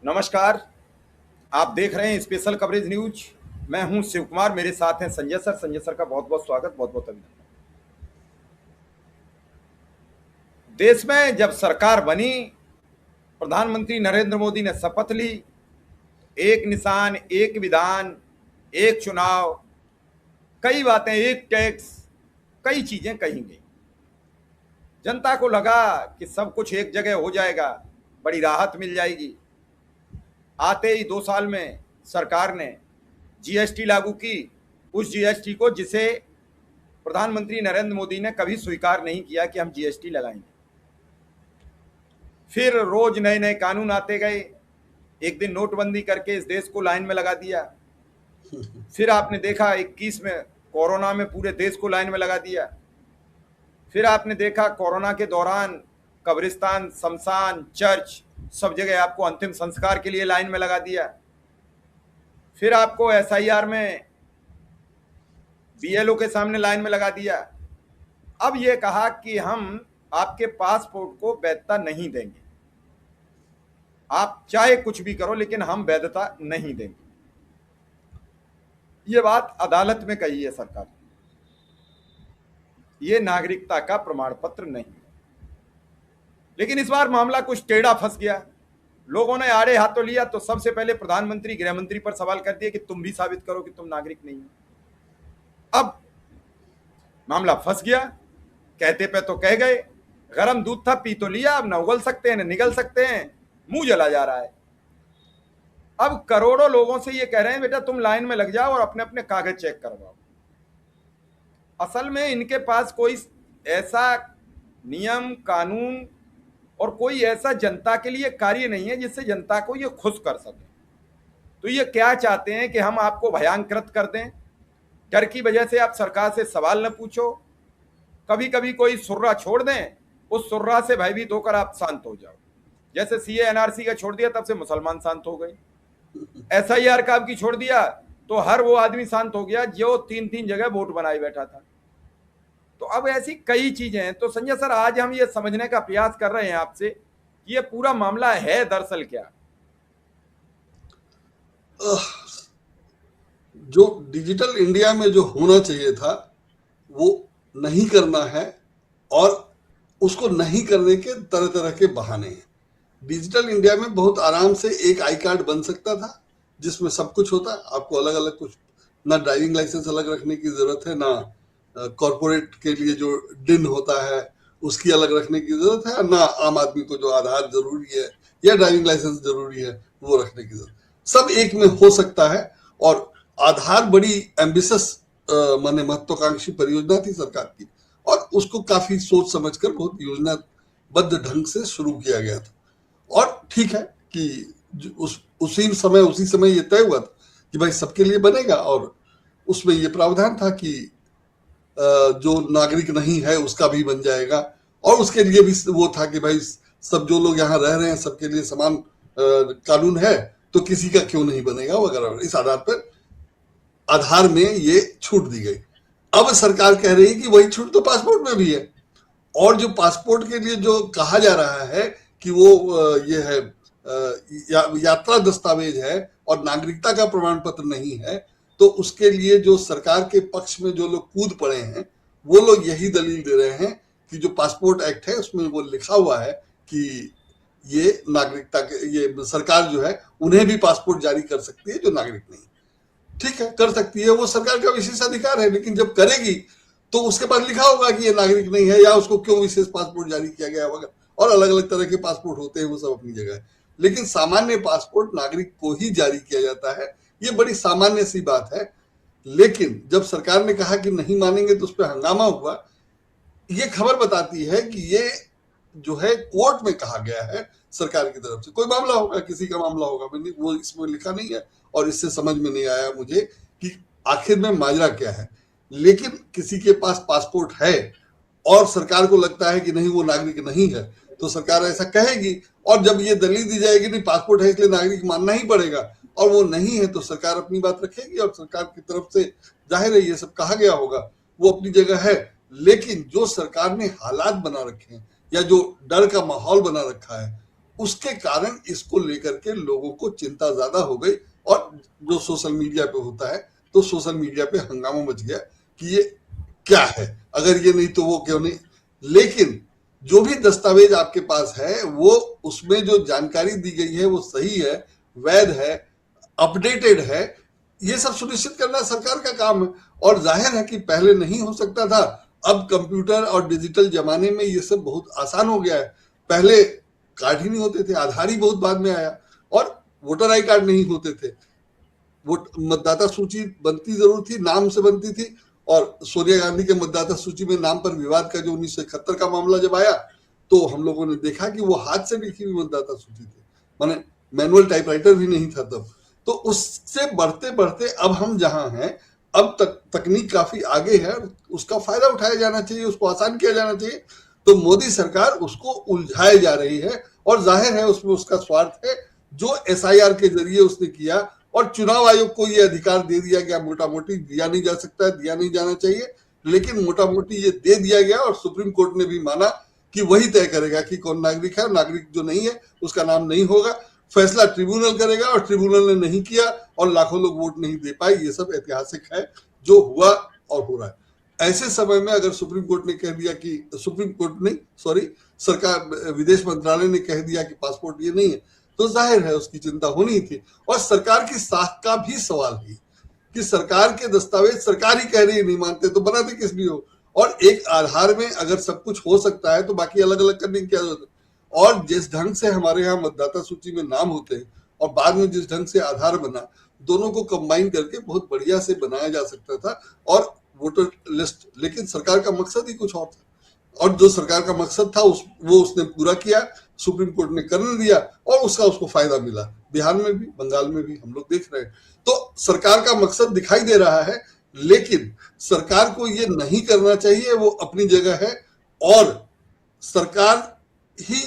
नमस्कार। आप देख रहे हैं स्पेशल कवरेज न्यूज। मैं हूं शिव कुमार, मेरे साथ हैं संजय सर। संजय सर का बहुत बहुत स्वागत, बहुत बहुत अभिनंदन। देश में जब सरकार बनी, प्रधानमंत्री नरेंद्र मोदी ने शपथ ली, एक निशान, एक विधान, एक चुनाव, कई बातें, एक टैक्स, कई चीजें कही गई। जनता को लगा कि सब कुछ एक जगह हो जाएगा, बड़ी राहत मिल जाएगी। आते ही 2 साल में सरकार ने जीएसटी लागू की, उस जीएसटी को जिसे प्रधानमंत्री नरेंद्र मोदी ने कभी स्वीकार नहीं किया कि हम जीएसटी लगाएंगे। फिर रोज नए नए कानून आते गए। एक दिन नोटबंदी करके इस देश को लाइन में लगा दिया। फिर आपने देखा 21 में कोरोना में पूरे देश को लाइन में लगा दिया। फिर आपने देखा कोरोना के दौरान कब्रिस्तान, शमशान, चर्च, सब जगह आपको अंतिम संस्कार के लिए लाइन में लगा दिया। फिर आपको एसआईआर में बीएलओ के सामने लाइन में लगा दिया। अब ये कहा कि हम आपके पासपोर्ट को वैधता नहीं देंगे, आप चाहे कुछ भी करो लेकिन हम वैधता नहीं देंगे। ये बात अदालत में कही है सरकार ने। ये नागरिकता का प्रमाण पत्र नहीं है। लेकिन इस बार मामला कुछ टेढ़ा फंस गया। लोगों ने आड़े हाथों लिया तो सबसे पहले प्रधानमंत्री, गृह मंत्री पर सवाल कर दिया कि तुम भी साबित करो कि तुम नागरिक नहीं हो। अब मामला फंस गया। कहते पे तो कह गए, गरम दूध था पी तो लिया, अब न उगल सकते हैं न निगल सकते हैं, मुंह जला जा रहा है। अब करोड़ों लोगों से ये कह रहे हैं बेटा तुम लाइन में लग जाओ और अपने अपने कागज चेक करवाओ। असल में इनके पास कोई ऐसा नियम, कानून और कोई ऐसा जनता के लिए कार्य नहीं है जिससे जनता को ये खुश कर सके। तो ये क्या चाहते हैं कि हम आपको भयांकृत कर दें, डर की वजह से आप सरकार से सवाल न पूछो, कभी कभी कोई सुर्रा छोड़ दें, उस सुर्रा से भयभीत होकर आप शांत हो जाओ। जैसे सीए एनआरसी का छोड़ दिया तब से मुसलमान शांत हो गए। एसआईआर का आपकी छोड़ दिया तो हर वो आदमी शांत हो गया जो 3-3 जगह वोट बनाए बैठा था। तो अब ऐसी कई चीजें हैं। तो संजय सर, आज हम ये समझने का प्रयास कर रहे हैं आपसे कि ये पूरा मामला है दरअसल क्या। जो डिजिटल इंडिया में जो होना चाहिए था वो नहीं करना है, और उसको नहीं करने के तरह तरह के बहाने हैं। डिजिटल इंडिया में बहुत आराम से एक आई कार्ड बन सकता था जिसमें सब कुछ होता। आपको अलग अलग कुछ, ना ड्राइविंग लाइसेंस अलग रखने की जरूरत है, ना कॉर्पोरेट के लिए जो डिन होता है उसकी अलग रखने की जरूरत है, ना आम आदमी को जो आधार जरूरी है या ड्राइविंग लाइसेंस जरूरी है वो रखने की जरूरत। सब एक में हो सकता है। और आधार बड़ी एम्बिशियस माने महत्वाकांक्षी परियोजना थी सरकार की, और उसको काफी सोच समझकर बहुत योजनाबद्ध ढंग से शुरू किया गया था। और ठीक है कि उसी समय ये तय हुआ था कि भाई सबके लिए बनेगा, और उसमें ये प्रावधान था कि जो नागरिक नहीं है उसका भी बन जाएगा, और उसके लिए भी वो था कि भाई सब जो लोग यहाँ रह रहे हैं सबके लिए समान कानून है, तो किसी का क्यों नहीं बनेगा वगैरह। इस आधार पर आधार में ये छूट दी गई। अब सरकार कह रही है कि वही छूट तो पासपोर्ट में भी है, और जो पासपोर्ट के लिए जो कहा जा रहा है कि वो ये है यात्रा दस्तावेज है और नागरिकता का प्रमाण पत्र नहीं है, तो उसके लिए जो सरकार के पक्ष में जो लोग कूद पड़े हैं वो लोग यही दलील दे रहे हैं कि जो पासपोर्ट एक्ट है उसमें वो लिखा हुआ है कि ये नागरिकता के, ये सरकार जो है उन्हें भी पासपोर्ट जारी कर सकती है जो नागरिक नहीं। ठीक है, कर सकती है, वो सरकार का विशेष अधिकार है, लेकिन जब करेगी तो उसके बाद लिखा होगा कि ये नागरिक नहीं है या उसको क्यों विशेष पासपोर्ट जारी किया गया होगा। और अलग अलग तरह के पासपोर्ट होते हैं, वो सब अपनी जगह है, लेकिन सामान्य पासपोर्ट नागरिक को ही जारी किया जाता है। ये बड़ी सामान्य सी बात है। लेकिन जब सरकार ने कहा कि नहीं मानेंगे तो उस पर हंगामा हुआ। ये खबर बताती है कि ये जो है कोर्ट में कहा गया है सरकार की तरफ से। कोई मामला होगा, किसी का मामला होगा, वो इसमें लिखा नहीं है, और इससे समझ में नहीं आया मुझे कि आखिर में माजरा क्या है। लेकिन किसी के पास पासपोर्ट है और सरकार को लगता है कि नहीं वो नागरिक नहीं है, तो सरकार ऐसा कहेगी, और जब ये दलील दी जाएगी नहीं पासपोर्ट है इसलिए नागरिक मानना ही पड़ेगा, और वो नहीं है तो सरकार अपनी बात रखेगी, और सरकार की तरफ से जाहिर है ये सब कहा गया होगा, वो अपनी जगह है। लेकिन जो सरकार ने हालात बना रखे हैं या जो डर का माहौल बना रखा है उसके कारण इसको लेकर के लोगों को चिंता ज्यादा हो गई और जो सोशल मीडिया पे होता है तो सोशल मीडिया पे हंगामा मच गया कि ये क्या है, अगर ये नहीं तो वो क्यों नहीं। लेकिन जो भी दस्तावेज आपके पास है वो उसमें जो जानकारी दी गई है वो सही है, वैध है, अपडेटेड है, ये सब सुनिश्चित करना सरकार का काम है। और जाहिर है कि पहले नहीं हो सकता था, अब कंप्यूटर और डिजिटल जमाने में ये सब बहुत आसान हो गया है। पहले कार्ड ही नहीं होते थे, आधार ही बहुत बाद में आया, और वोटर आई कार्ड नहीं होते थे। वो मतदाता सूची बनती जरूर थी, नाम से बनती थी, और सोनिया गांधी के मतदाता सूची में नाम पर विवाद का जो 1971 का मामला जब आया तो हम लोगों ने देखा कि वो हाथ से लिखी हुई मतदाता सूची थी, माने मैनुअल टाइपराइटर भी नहीं था तब। तो उससे बढ़ते बढ़ते अब हम जहां हैं, अब तक तकनीक काफी आगे है, उसका फायदा उठाया जाना चाहिए, उसको आसान किया जाना चाहिए। तो मोदी सरकार उसको उलझाए जा रही है, और जाहिर है उसमें उसका स्वार्थ है जो एसआईआर के जरिए उसने किया, और चुनाव आयोग को ये अधिकार दे दिया गया। मोटा मोटी दिया नहीं जा सकता है, दिया नहीं जाना चाहिए, लेकिन मोटा मोटी ये दे दिया गया, और सुप्रीम कोर्ट ने भी माना कि वही तय करेगा कि कौन नागरिक है, नागरिक जो नहीं है उसका नाम नहीं होगा। फैसला ट्रिब्यूनल करेगा, और ट्रिब्यूनल ने नहीं किया और लाखों लोग वोट नहीं दे पाए। ये सब ऐतिहासिक है जो हुआ और हो रहा है। ऐसे समय में अगर सुप्रीम कोर्ट ने कह दिया कि, सुप्रीम कोर्ट नहीं सॉरी सरकार, विदेश मंत्रालय ने कह दिया कि पासपोर्ट ये नहीं है, तो जाहिर है उसकी चिंता होनी थी। और सरकार की साख का भी सवाल है कि सरकार के दस्तावेज सरकार ही कह रही है नहीं मानते, तो बनाते किस लिए हो। और एक आधार में अगर सब कुछ हो सकता है तो बाकी अलग अलग करने की क्या जरूरत है। और जिस ढंग से हमारे यहाँ मतदाता सूची में नाम होते हैं और बाद में जिस ढंग से आधार बना, दोनों को कंबाइन करके बहुत बढ़िया से बनाया जा सकता था और वोटर लिस्ट। लेकिन सरकार का मकसद ही कुछ और था, और जो सरकार का मकसद था वो उसने पूरा किया, सुप्रीम कोर्ट ने करने दिया, और उसको फायदा मिला। बिहार में भी, बंगाल में भी हम लोग देख रहे हैं। तो सरकार का मकसद दिखाई दे रहा है, लेकिन सरकार को ये नहीं करना चाहिए, वो अपनी जगह है, और सरकार ही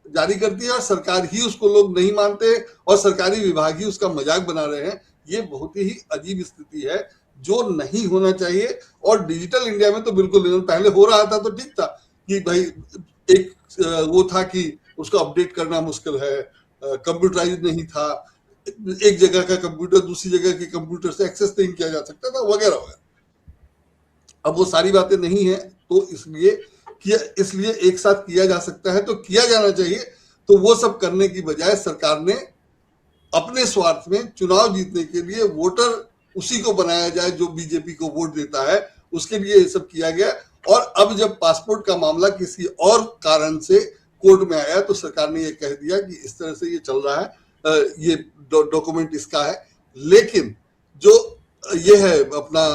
जारी करती है, और सरकार ही उसको लोग नहीं मानते, और सरकारी विभाग ही उसका मजाक बना रहे हैं। ये बहुत ही अजीब स्थिति है जो नहीं होना चाहिए। और डिजिटल इंडिया में तो बिल्कुल नहीं, पहले हो रहा था तो ठीक था कि भाई एक वो था कि उसको अपडेट करना मुश्किल है, कंप्यूटराइज नहीं था, एक जगह का कंप्यूटर दूसरी जगह के कंप्यूटर से एक्सेस नहीं किया जा सकता था, वगैरह वगैरह। अब वो सारी बातें नहीं है, तो इसलिए एक साथ किया जा सकता है तो किया जाना चाहिए। तो वो सब करने की बजाय सरकार ने अपने स्वार्थ में चुनाव जीतने के लिए वोटर उसी को बनाया जाए जो बीजेपी को वोट देता है, उसके लिए ये सब किया गया। और अब जब पासपोर्ट का मामला किसी और कारण से कोर्ट में आया तो सरकार ने ये कह दिया कि इस तरह से ये चल रहा है, ये डॉक्यूमेंट इसका है। लेकिन जो ये है अपना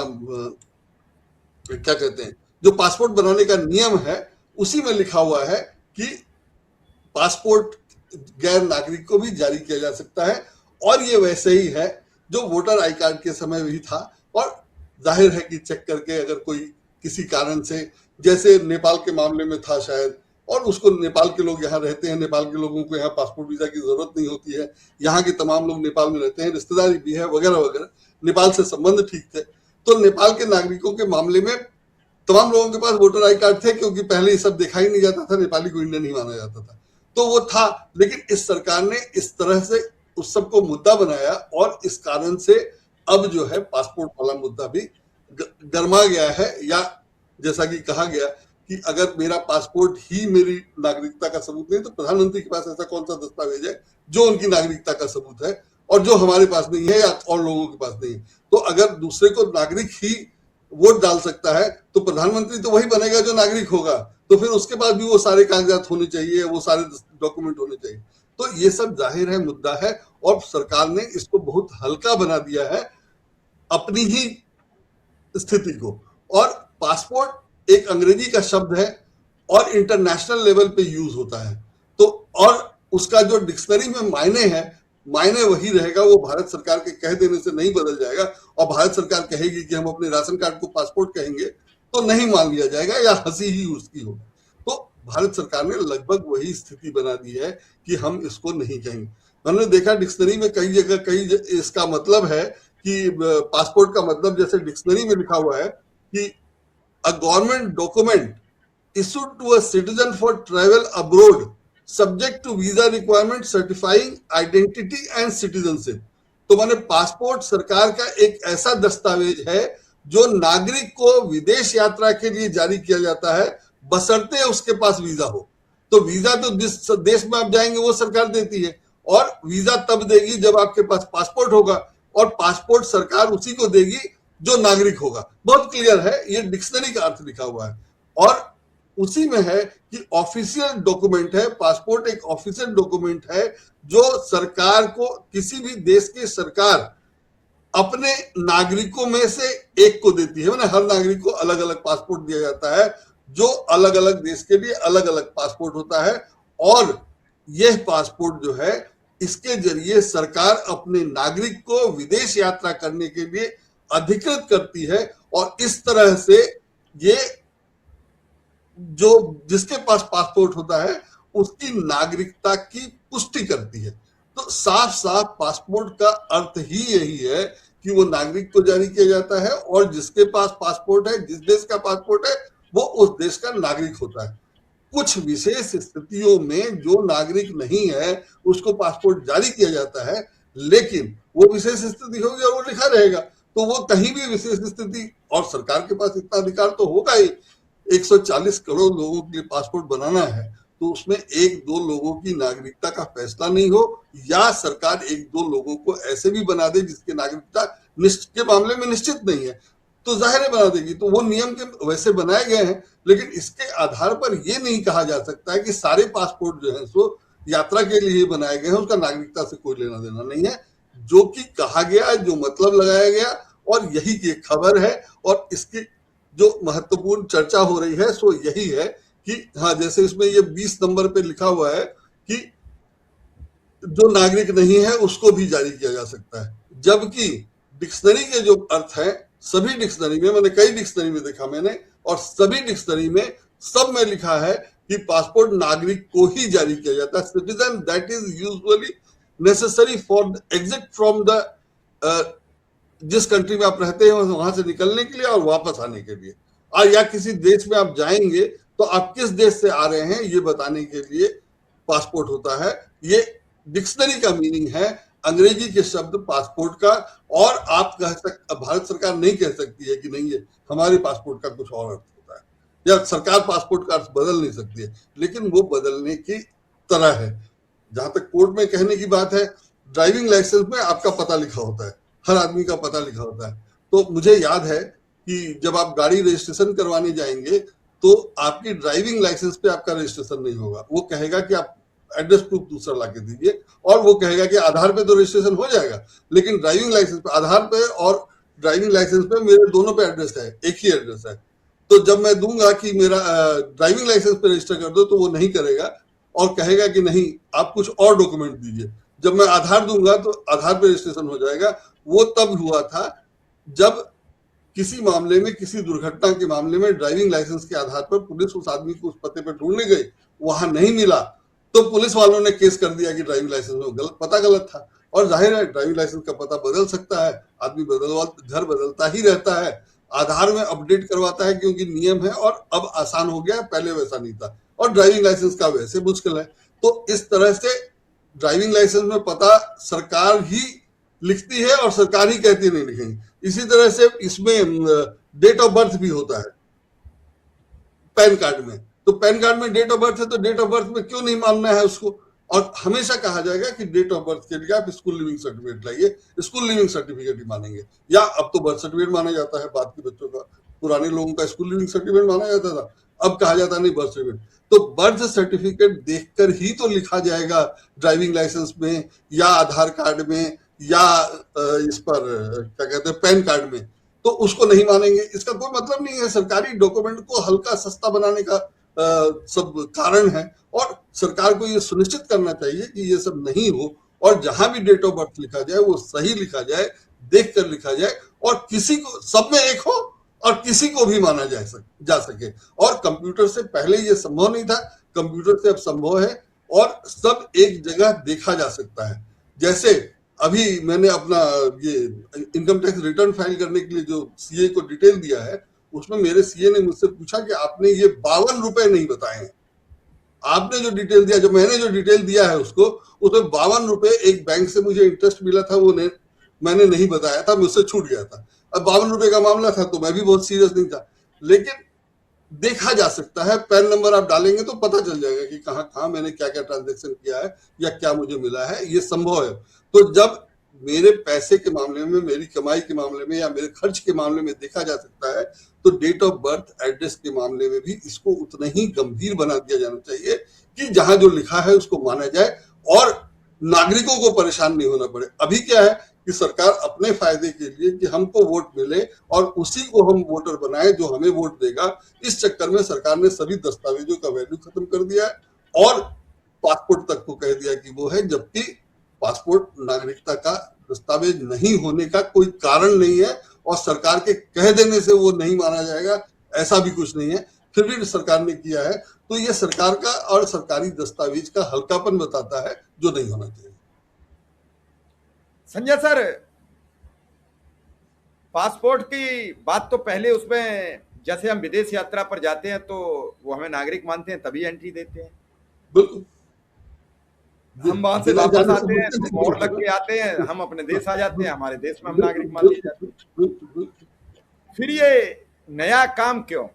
क्या कहते हैं, जो पासपोर्ट बनाने का नियम है उसी में लिखा हुआ है कि पासपोर्ट गैर नागरिक को भी जारी किया जा सकता है, और ये वैसे ही है जो वोटर आई कार्ड के समय भी था। और जाहिर है कि चेक करके अगर कोई किसी कारण से, जैसे नेपाल के मामले में था शायद, और उसको नेपाल के लोग यहाँ रहते हैं, नेपाल के लोगों को यहाँ पासपोर्ट वीजा की जरूरत नहीं होती है, यहाँ के तमाम लोग नेपाल में रहते हैं, रिश्तेदारी भी है वगैरह वगैरह, नेपाल से संबंध ठीक थे, तो नेपाल के नागरिकों के मामले में तमाम लोगों के पास वोटर आई कार्ड थे, क्योंकि पहले ये सब देखा ही नहीं जाता था, नेपाली को इंडियन नहीं माना जाता था, तो वो था। लेकिन इस सरकार ने इस तरह से उस सबको मुद्दा बनाया, और इस कारण से अब जो है पासपोर्ट वाला मुद्दा भी गरमा गया है। या जैसा कि कहा गया कि अगर मेरा पासपोर्ट ही मेरी नागरिकता का सबूत नहीं, तो प्रधानमंत्री के पास ऐसा कौन सा दस्तावेज है जो उनकी नागरिकता का सबूत है, और जो हमारे पास नहीं है या और लोगों के पास नहीं है। तो अगर दूसरे को नागरिक ही वोट डाल सकता है तो प्रधानमंत्री तो वही बनेगा जो नागरिक होगा, तो फिर उसके बाद भी वो सारे कागजात होने चाहिए, वो सारे डॉक्यूमेंट होने चाहिए। तो ये सब जाहिर है मुद्दा है, और सरकार ने इसको बहुत हल्का बना दिया है अपनी ही स्थिति को। और पासपोर्ट एक अंग्रेजी का शब्द है और इंटरनेशनल लेवल पे यूज होता है, तो और उसका जो डिक्शनरी में मायने है, मायने वही रहेगा, वो भारत सरकार के कह देने से नहीं बदल जाएगा। और भारत सरकार कहेगी कि हम अपने राशन कार्ड को पासपोर्ट कहेंगे तो नहीं मान लिया जाएगा, या हंसी ही उसकी हो। तो भारत सरकार ने लगभग वही स्थिति बना दी है कि हम इसको नहीं कहेंगे। हमने देखा डिक्शनरी में कई जगह इसका मतलब है कि पासपोर्ट का मतलब जैसे डिक्शनरी में लिखा हुआ है कि a government document issued to a citizen for travel abroad subject to visa requirement certifying identity and citizenship. तो माने पासपोर्ट सरकार का एक ऐसा दस्तावेज है जो नागरिक को विदेश यात्रा के लिए जारी किया जाता है, बशर्ते उसके पास वीजा हो। तो वीजा तो जिस देश में आप जाएंगे वो सरकार देती है, और वीजा तब देगी जब आपके पास पासपोर्ट होगा, और पासपोर्ट सरकार उसी को देगी जो नागरिक होगा। बहुत क्लियर है, ये डिक्शनरी का अर्थ लिखा हुआ है। और उसी में है कि ऑफिशियल डॉक्यूमेंट है, पासपोर्ट एक ऑफिशियल डॉक्यूमेंट है जो सरकार को, किसी भी देश की सरकार अपने नागरिकों में से एक को देती है। मैंने हर नागरिक को अलग अलग पासपोर्ट दिया जाता है, जो अलग अलग देश के लिए अलग अलग पासपोर्ट होता है। और यह पासपोर्ट जो है, इसके जरिए सरकार अपने नागरिक को विदेश यात्रा करने के लिए अधिकृत करती है, और इस तरह से ये जो जिसके पास पासपोर्ट होता है उसकी नागरिकता की पुष्टि करती है। तो साफ साफ पासपोर्ट का अर्थ ही यही है कि वो नागरिक को जारी किया जाता है, और जिसके पास पासपोर्ट है, जिस देश का पासपोर्ट है, वो उस देश का नागरिक होता है। कुछ विशेष स्थितियों में जो नागरिक नहीं है उसको पासपोर्ट जारी किया जाता है, लेकिन वो विशेष स्थिति होगी और वो लिखा रहेगा, तो वो कहीं भी विशेष स्थिति, और सरकार के पास इतना अधिकार तो होगा ही, 140 करोड़ लोगों के लिए पासपोर्ट बनाना है, तो उसमें एक दो लोगों की नागरिकता का फैसला नहीं हो, या सरकार एक दो लोगों को ऐसे भी बना दे जिसकी नागरिकता के मामले में निश्चित नहीं है, तो जाहिर है बना देगी। तो वो नियम के वैसे बनाए गए हैं, लेकिन इसके आधार पर ये नहीं कहा जा सकता है कि सारे पासपोर्ट जो है सो यात्रा के लिए बनाए गए हैं, उसका नागरिकता से कोई लेना देना नहीं है। जो कि कहा गया, जो मतलब लगाया गया, और यही की खबर है। और इसकी जो महत्वपूर्ण चर्चा हो रही है सो यही है कि हाँ, जैसे इसमें ये 20 नंबर पे लिखा हुआ है कि जो नागरिक नहीं है उसको भी जारी किया जा सकता है, जबकि डिक्शनरी के जो अर्थ है, सभी डिक्शनरी में, मैंने कई डिक्शनरी में देखा मैंने, और सभी डिक्शनरी में सब में लिखा है कि पासपोर्ट नागरिक को ही जारी किया जाता है। Citizen that is usually necessary for exit from the, जिस कंट्री में आप रहते हैं वहां से निकलने के लिए और वापस आने के लिए, और या किसी देश में आप जाएंगे तो आप किस देश से आ रहे हैं ये बताने के लिए पासपोर्ट होता है। ये डिक्शनरी का मीनिंग है अंग्रेजी के शब्द पासपोर्ट का। और आप भारत सरकार नहीं कह सकती है कि नहीं, ये हमारे पासपोर्ट का कुछ और अर्थ होता है, या सरकार पासपोर्ट का अर्थ बदल नहीं सकती है, लेकिन वो बदलने की तरह है। जहां तक कोर्ट में कहने की बात है, ड्राइविंग लाइसेंस में आपका पता लिखा होता है, हर आदमी का पता लिखा होता है। तो मुझे याद है कि जब आप गाड़ी रजिस्ट्रेशन करवाने जाएंगे तो आपकी ड्राइविंग लाइसेंस पे आपका रजिस्ट्रेशन नहीं होगा, वो कहेगा कि आप एड्रेस प्रूफ दूसरा लाके दीजिए, और वो कहेगा कि आधार पे तो रजिस्ट्रेशन हो जाएगा, लेकिन ड्राइविंग लाइसेंस पे, आधार पे और ड्राइविंग लाइसेंस पे मेरे दोनों पे एड्रेस है, एक ही एड्रेस है। तो जब मैं दूंगा कि मेरा ड्राइविंग लाइसेंस पे रजिस्टर कर दो, तो वो नहीं करेगा और कहेगा कि नहीं, आप कुछ और डॉक्यूमेंट दीजिए। जब मैं आधार दूंगा तो आधार पे रजिस्ट्रेशन हो जाएगा। वो तब हुआ था जब किसी मामले में, किसी दुर्घटना के मामले में ड्राइविंग लाइसेंस के आधार पर पुलिस उस आदमी को उस पते पर ढूंढने गई, वहां नहीं मिला, तो पुलिस वालों ने केस कर दिया कि ड्राइविंग लाइसेंस में पता गलत था। और जाहिर है ड्राइविंग लाइसेंस का पता बदल सकता है, आदमी घर बदलता ही रहता है, आधार में अपडेट करवाता है क्योंकि नियम है, और अब आसान हो गया, पहले वैसा नहीं था। और ड्राइविंग लाइसेंस का वैसे मुश्किल है। तो इस तरह से ड्राइविंग लाइसेंस में पता सरकार ही लिखती है और सरकार ही कहती है नहीं लिखेंगे। इसी तरह से इसमें डेट ऑफ बर्थ भी होता है पैन कार्ड में। तो पैन कार्ड में डेट ऑफ बर्थ है, तो डेट ऑफ बर्थ में क्यों नहीं मानना है उसको? और हमेशा कहा जाएगा कि डेट ऑफ बर्थ के लिए आप स्कूल लिविंग सर्टिफिकेट लाइए, स्कूल लिविंग सर्टिफिकेट ही मानेंगे। या अब तो बर्थ सर्टिफिकेट माना जाता है बाद के बच्चों का, पुराने लोगों का स्कूल लिविंग सर्टिफिकेट माना जाता था, अब कहा जाता नहीं बर्थ सर्टिफिकेट। तो बर्थ सर्टिफिकेट देखकर ही तो लिखा जाएगा ड्राइविंग लाइसेंस में, या आधार कार्ड में, या इस पर क्या कहते हैं पैन कार्ड में, तो उसको नहीं मानेंगे। इसका कोई मतलब नहीं है, सरकारी डॉक्यूमेंट को हल्का सस्ता बनाने का सब कारण है। और सरकार को ये सुनिश्चित करना चाहिए कि ये सब नहीं हो, और जहां भी डेट ऑफ बर्थ लिखा जाए वो सही लिखा जाए, देख कर लिखा जाए, और किसी को, सब में एक हो और किसी को भी माना जा सके। और कंप्यूटर से पहले ये संभव नहीं था, कंप्यूटर से अब संभव है, और सब एक जगह देखा जा सकता है। जैसे अभी मैंने अपना ये इनकम टैक्स रिटर्न फाइल करने के लिए जो सीए को डिटेल दिया है, उसमें मेरे सीए ने मुझसे पूछा कि आपने ये 52 रुपए नहीं बताए हैं। आपने जो डिटेल दिया, जो मैंने जो डिटेल दिया है उसको, उसमें 52 रुपए एक बैंक से मुझे इंटरेस्ट मिला था, वो मैंने नहीं बताया था, मुझसे छूट गया था। अब 52 रुपए का मामला था तो मैं भी बहुत सीरियस नहीं था, लेकिन देखा जा सकता है, पैन नंबर आप डालेंगे तो पता चल जाएगा कि कहाँ कहाँ मैंने क्या क्या ट्रांजेक्शन किया है या क्या मुझे मिला है, ये संभव है। तो जब मेरे पैसे के मामले में, मेरी कमाई के मामले में या मेरे खर्च के मामले में देखा जा सकता है, तो डेट ऑफ बर्थ, एड्रेस के मामले में भी इसको उतना ही गंभीर बना दिया जाना चाहिए कि जहां जो लिखा है उसको माना जाए और नागरिकों को परेशान नहीं होना पड़े। अभी क्या है कि सरकार अपने फायदे के लिए कि हमको वोट मिले और उसी को हम वोटर बनाए जो हमें वोट देगा, इस चक्कर में सरकार ने सभी दस्तावेजों का वैल्यू खत्म कर दिया है और पासपोर्ट तक को कह दिया कि वो है, जबकि पासपोर्ट नागरिकता का दस्तावेज नहीं होने का कोई कारण नहीं है और सरकार के कह देने से वो नहीं माना जाएगा, ऐसा भी कुछ नहीं है। फिर भी सरकार ने किया है, तो ये सरकार का और सरकारी दस्तावेज का हल्कापन बताता है जो नहीं होना चाहिए। संजय सर, पासपोर्ट की बात तो पहले उसमें, जैसे हम विदेश यात्रा पर जाते हैं तो वो हमें नागरिक मानते हैं तभी एंट्री देते हैं। बिल्कुल, हम वहां से बिना वापस जाने आते हैं समझते तो नहीं मोहर होता लग ना। के आते हैं, हम अपने देश आ जाते हैं, हमारे देश में हम नागरिक बिल्कुल मान लिए जाते हैं। बिल्कुल बिल्कुल फिर ये नया काम क्यों?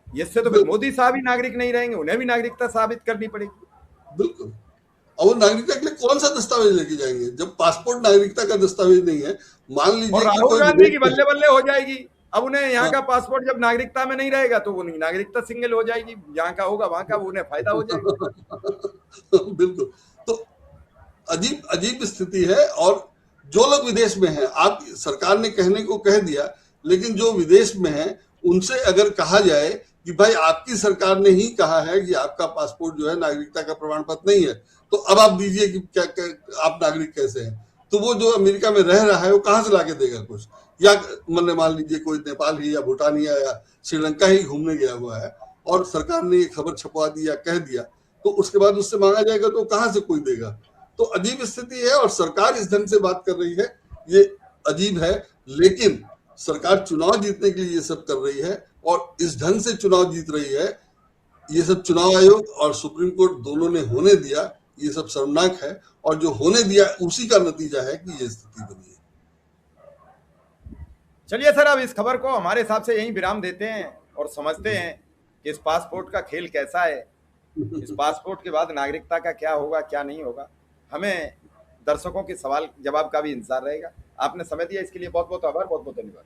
इससे तो फिर बिल्कुल मोदी साहब ही नागरिक नहीं रहेंगे, उन्हें भी नागरिकता साबित करनी पड़ेगी। बिल्कुल। और वो नागरिकता के लिए कौन सा दस्तावेज लेके जाएंगे जब पासपोर्ट नागरिकता का दस्तावेज नहीं है। मान और लीजिए कि राहुल कोई गांधी की विदेश में बल्ले बल्ले हो जाएगी। अब उन्हें यहाँ हाँ का पासपोर्ट जब नागरिकता में नहीं रहेगा तो वो नागरिकता सिंगल हो जाएगी, यहाँ का होगा वहां का, वो उन्हें फायदा हो जाएगा। बिल्कुल। तो अजीब अजीब स्थिति है। और जो लोग विदेश में हैं, आप सरकार ने कहने को कह दिया, लेकिन जो विदेश में हैं उनसे अगर कहा जाए कि भाई आपकी सरकार ने ही कहा है कि आपका पासपोर्ट जो है नागरिकता का प्रमाण पत्र नहीं है, तो अब आप दीजिए कि आप नागरिक कैसे हैं, तो वो जो अमेरिका में रह रहा है वो कहाँ से लाके देगा कुछ। या मान लीजिए कोई नेपाल ही या भूटान ही या श्रीलंका ही घूमने गया हुआ है और सरकार ने ये खबर छपवा दी या कह दिया, तो उसके बाद उससे मांगा जाएगा तो कहाँ से कोई देगा। तो अजीब स्थिति है और सरकार इस ढंग से बात कर रही है, ये अजीब है। लेकिन सरकार चुनाव जीतने के लिए ये सब कर रही है और इस ढंग से चुनाव जीत रही है, ये सब चुनाव आयोग और सुप्रीम कोर्ट दोनों ने होने दिया, ये सब शर्मनाक है। और जो होने दिया उसी का नतीजा है कि ये स्थिति बनी है। चलिए सर, अब इस खबर को हमारे हिसाब से यहीं विराम देते हैं और समझते हैं कि इस पासपोर्ट का खेल कैसा है, इस पासपोर्ट के बाद नागरिकता का क्या होगा क्या नहीं होगा। हमें दर्शकों के सवाल जवाब का भी इंतजार रहेगा। आपने समय दिया इसके लिए बहुत बहुत आभार, बहुत बहुत धन्यवाद।